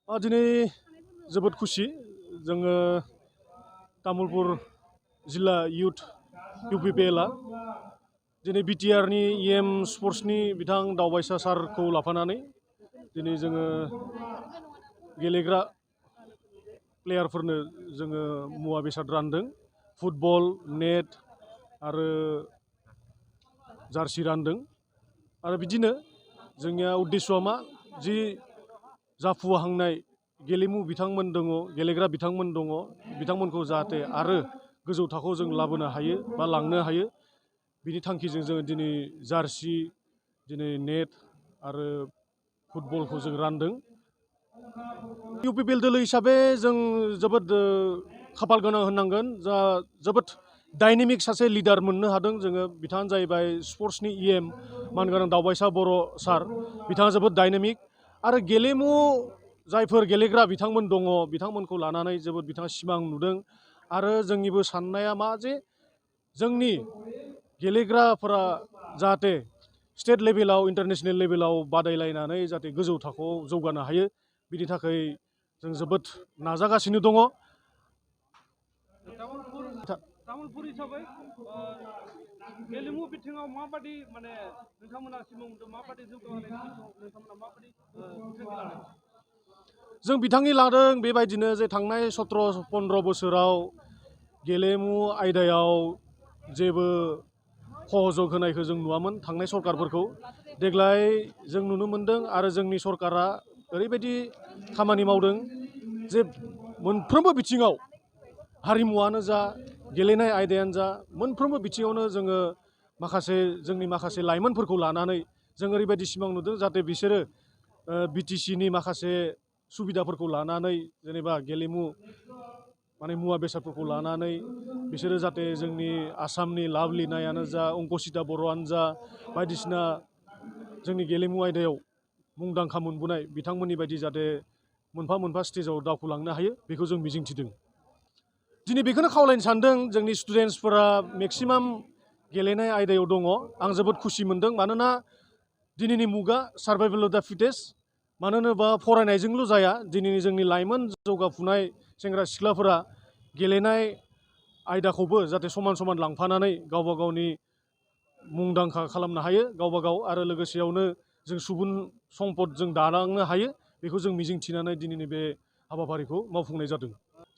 दिनै जोबोद खुसि जोङो तामुलपुर जिल्ला इउथ UPPLआ दिनै BTRनि EM स्पर्ट्सनि बिथां दावबायसा सारखौ लाफानानै दिनै जोङो गेलेग्रा प्लेयारफोरनो जोङो मुवा बेसाद रानदों फुटबल नेट आरो जार्सि रानदों आरो बिदिनो जोंनिया उद्देश्यआ मा जि जाफुहांनाय गेलेमु बिथांमोन दङ गेलेग्रा बिथांमोन दङ बिथांमोनखौ जाहाथे आरो गोजौ थाखोआव जों लाबोनो हायो बा लांनो हायो बिनि थांखिजों जोङो दिनै जार्सि दिनै नेट आरो फुटबलखौ जों रानदों UPPL दोलो हिसाबै जों जोबोद खाफाल गोनां होननांगोन जा जोबोद डाइनेमिक सासे लिडार मोननो हादों जोङो बिथाङानो जाहैबाय स्पर्ट्सनि EM मानगोनां दावबायसा बर' सार बिथाङा जोबोद डाइनेमिक आरो गेलेमु जायफोर गेलेग्रा बिथांमोन दङ बिथांमोनखौ लानानै जोबोद बिथाङा सिमां नुदों आरो जोंनिबो साननाया मा जे जोंनि गेलेग्राफोरा जाहाथे स्टेट लेभेलाव इन्टारनेशनेल लेभेलाव बादायलायनानै जाहाथे गोजौ थाखोआव जौगानो हायो बिनि थाखाय जों जोबोद नाजागासिनो दङ तामुलपुर हिसाबै गेलेमु बिथिङाव माबादि माने नोंथांमोना सिमां नुदों माबादि जौगाहोनायनि बिथिङाव नोंथांमोना माबादि बिथांखि लादों जों बिथांखि लादों बेबायदिनो जे थांनाय 17-15 बोसोराव गेलेमु आयदायाव जेबो सहयोग होनायखौ जों नुवामोन थांनाय सरकारफोरखौ देग्लाय जों नुनो मोनदों आरो जोंनि सरकारा ओरैबायदि खामानि मावदों जे मोनफ्रोमबो बिथिङाव हारिमुआनो जा गेलेनाय आयदायानो जा मोनफ्रोमबो बिथिङावनो जोङो जोंनि माखासे लाइमोनफोरखौ लानानै जों ओरैबायदि सिमां नुदों जाहाथे बिसोरो BTCनि माखासे सुबिदाफोरखौ लानानै जेनेबा गेलेमु माने मुवा बेसादफोरखौ लानानै बिसोरो जाहाथे जोंनि आसामनि लाभलिनायानो जा अंकसिता बर'आनो जा बायदिसिना जोंनि गेलेमु आयदायाव मुंदांखा मोनबोनाय बिथांमोननि बायदि जाहाथे मोनफा मोनफा स्टेजाव दावखोलांनो हायो बेखौ जों मिजिंथिदों दिनै बेखौनो खावलायनो सानदों जोंनि स्टुडेन्टसफोरा मेक्सिमाम गेलेनाय आयदायाव दङ आं जोबोद खुसि मोनदों मानोना दिनैनि मुगा सार्भाइभेल अफ दा फिटेस्ट मानो होनोबा फरायनायजोंल' जाया दिनैनि जोंनि लाइमोन जौगाफुनाय सेंग्रा सिख्लाफोरा गेलेनाय आयदाखौबो जाहाथे समान समान लांफानानै गावबा गावनि मुंदांखा खालामनो हायो गावबा गाव आरो लोगोसेयावनो जों सुबुं सम्पद जों दालांनो हायो बेखौ जों मिजिंथिनानै दिनैनि बे हाबाफारिखौ मावफुंनाय जादों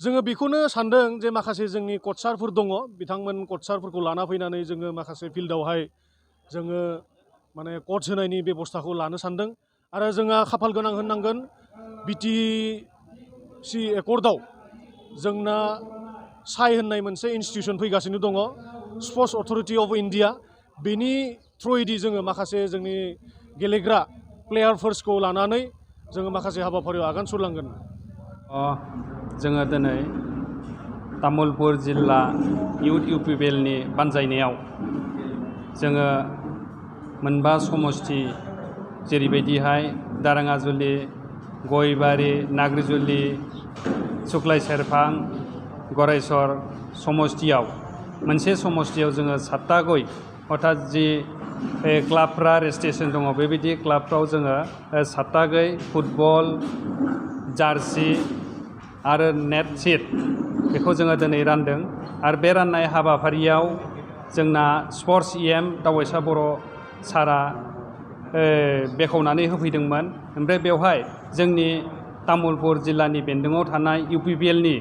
जोङो बेखौनो सानदों जे माखासे जोंनि कचारफोर दङ बिथांमोन कचारफोरखौ लाना फैनानै जोङो माखासे फिल्डआवहाय जोङो माने कच होनायनि बेबस्थाखौ लानो सानदों आरो जोंहा खाफाल गोनां होननांगोन BTC एकर्डआव जोंना साइ होननाय मोनसे इन्सटिटिउसन फैगासिनो दङ स्पर्ट्स अथरिटि अफ इन्डिया बेनि थ्रुयैदि जोङो माखासे जोंनि गेलेग्रा प्लेयारफोर्सखौ लानानै जोङो माखासे हाबाफारियाव आगान सुरलांगोन जोङो दिनै तामुलपुर जिल्ला इउथ UPPLनि बानजायनायाव जोङो मोनबा समस्ति जेरैबायदिहाय दाराङाजुलि गयबारि नाग्रिजुलि सुक्लाय सेरफां गरायसर समस्तियाव मोनसे समस्तियाव जोङो 7टा गय अर्थात जि क्लाबफ्रा रेजिस्ट्रेसन दङ बेबायदि क्लाबफ्राव जोङो 7टा गय फुटबल जार्सि आरो नेट सिट बेखौ जोङो दिनै रानदों आरो बे राननाय हाबाफारियाव जोंना स्पर्ट्स EM दावबायसा बर' सारा बेखेवनानै होफैदोंमोन ओमफ्राय बेवहाय जोंनि तामुलपुर जिल्लानि बेन्दोङाव थानाय UPPLनि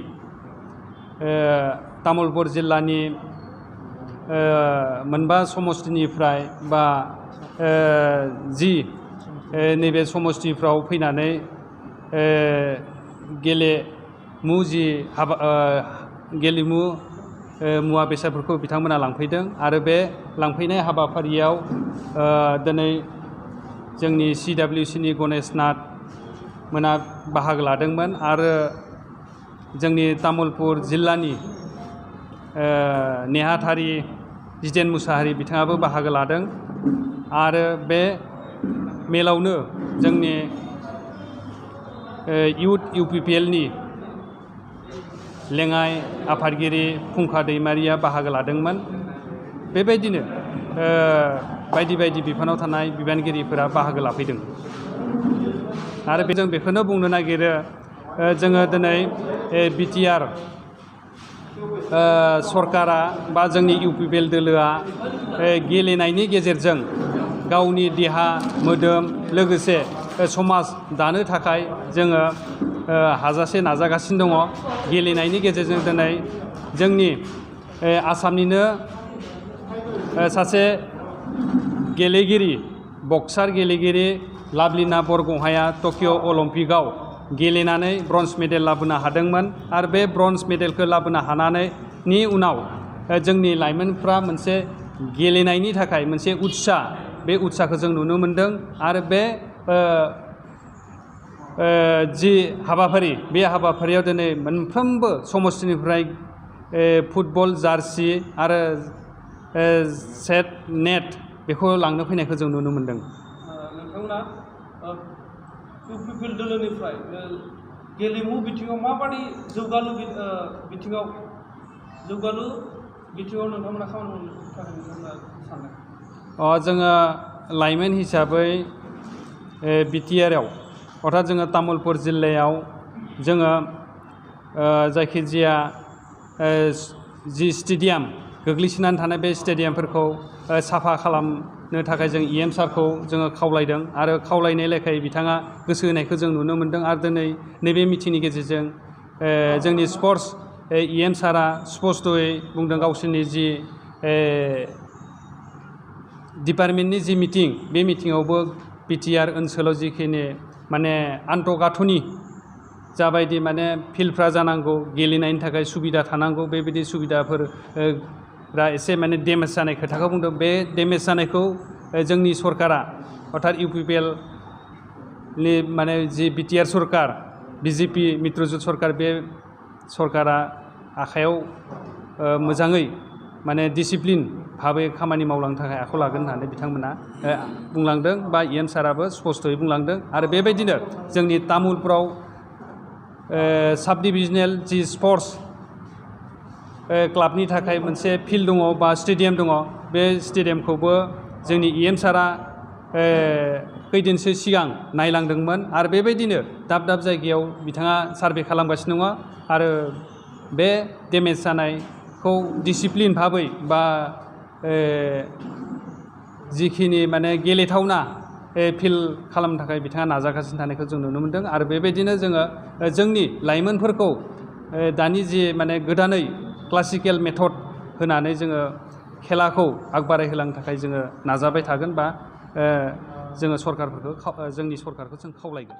तामुलपुर जिल्लानि मोनबा समस्तिनिफ्राय बा जि नैबे समस्तिफ्राव फैनानै गेलेमु मुवा बेसादफोरखौ बिथांमोना लांफैदों आरो बे लांफैनाय हाबाफारियाव दिनै जोंनि CWCनि गणेश नाथ मोना बाहागो लादोंमोन आरो जोंनि तामुलपुर जिल्लानि नेहाथारि जितेन मुसाहारि बिथाङाबो बाहागो लादों आरो बे मेलावनो जोंनि इउथ UPPLनि लेङाइ आफादगिरि फुंखा दैमारिया बाहागो लादोंमोन बेबायदिनो बायदि बायदि बिफानाव थानाय बिबानगिरिफोरा बाहागो लाफैदों आरो जों बेखौनो बुंनो नागिरो जोङो दिनै बिटिआर सरकारा बा जोंनि इउपिपिएल दोलोआ गेलेनायनि गेजेरजों गावनि देहा मोदोम लोगोसे समाज दानो थाखाय जोङो हाजासे नाजागासिनो दङ। गेलेनायनि गेजेरजों दिनै जोंनि आसामनिनो सासे गेलेगिरि बक्सार गेलेगिरि लाभलिना बरग'हाइआ टकिअ अलिम्पिकआव गेलेनानै ब्रन्ज मेडेल लाबोनो हादोंमोन आरो बे ब्रन्ज मेडेलखौ लाबोनो हानायनि उनाव जोंनि लाइमोनफ्रा मोनसे गेलेनायनि थाखाय मोनसे उत्साह बे उत्साहखौ जों नुनो मोनदों आरो बे जि हाबाफारि बे हाबाफारियाव दिनै मोनफ्रोमबो समस्तिनिफ्राय फुटबल जार्सि आरो सेट नेट बेखौ लांनो फैनायखौ जों नुनो मोनदों। नोंथांमोना इउपिपिएल दोलोनिफ्राय गेलेमु बिथिङाव माबादि जौगालु बिथिङाव नोंथांमोना खामानि मावनो थाखाय नोंथांमोना सानदों? जोङो लाइमोन हिसाबै बिटिआरआव अर्थात जोङो तामुलपुर जिल्लायाव जोङो जायखिजाया जि स्टेडियाम गोग्लैसोनानै थानाय बे स्टेडियामफोरखौ साफा खालामनो थाखाय जों इएम सारखौ जोङो खावलायदों आरो खावलायनाय लेखायै बिथाङा गोसो होनायखौ जों नुनो मोनदों आरो दिनै नैबे मिटिंनि गेजेरजों जोंनि स्पर्ट्स इएम सारा स्पस्तयै बुंदों गावसोरनि जि डिपार्टमेन्टनि जि मिटिं बे मिटिङावबो बिटिआर ओनसोलाव जिखिनि माने आन्तगाथनि जाबायदि माने फिल्डफ्रा जानांगौ गेलेनायनि थाखाय सुबिदा थानांगौ बेबायदि सुबिदाफोरा एसे माने डेमेज जानाय खोथाखौ बुंदों। बे डेमेज जानायखौ जोंनि सरकारा अर्थात इउपिपिएलनि माने जि बिटिआर सरकार बिजेपि मित्रजुट सरकार बे सरकारा आखायाव मोजाङै माने डिसिप्लिन भाबै खामानि मावलांनो थाखाय आखायाव लागोन होननानै बिथांमोना बुंलांदों बा इएम साराबो स्पस्तयै बुंलांदों आरो बेबायदिनो जोंनि तामुलपुराव साब डिभिजनेल जि स्पर्ट्स क्लाबनि थाखाय मोनसे फिल्ड दङ बा स्टेडियाम दङ बे स्टेडियामखौबो जोंनि इएम सारा खैदिनसो सिगां नायलांदोंमोन आरो बेबायदिनो दाब दाब जायगायाव बिथाङा सार्भे खालामगासिनो दङ आरो बे डेमेज जानायखौ डिसिप्लिन भाबै बा जिखिनि माने गेलेथावना फिल्ड खालामनो थाखाय बिथाङा नाजागासिनो थानायखौ जों नुनो मोनदों आरो बेबायदिनो जोङो जोंनि लाइमोनफोरखौ दानि जि माने गोदानै क्लासिकेल मेथड होनानै जोङो खेलाखौ आगबारायहोलांनो थाखाय जोङो नाजाबाय थागोन बा जोङो जोंनि सरकारखौ जों खावलायगोन।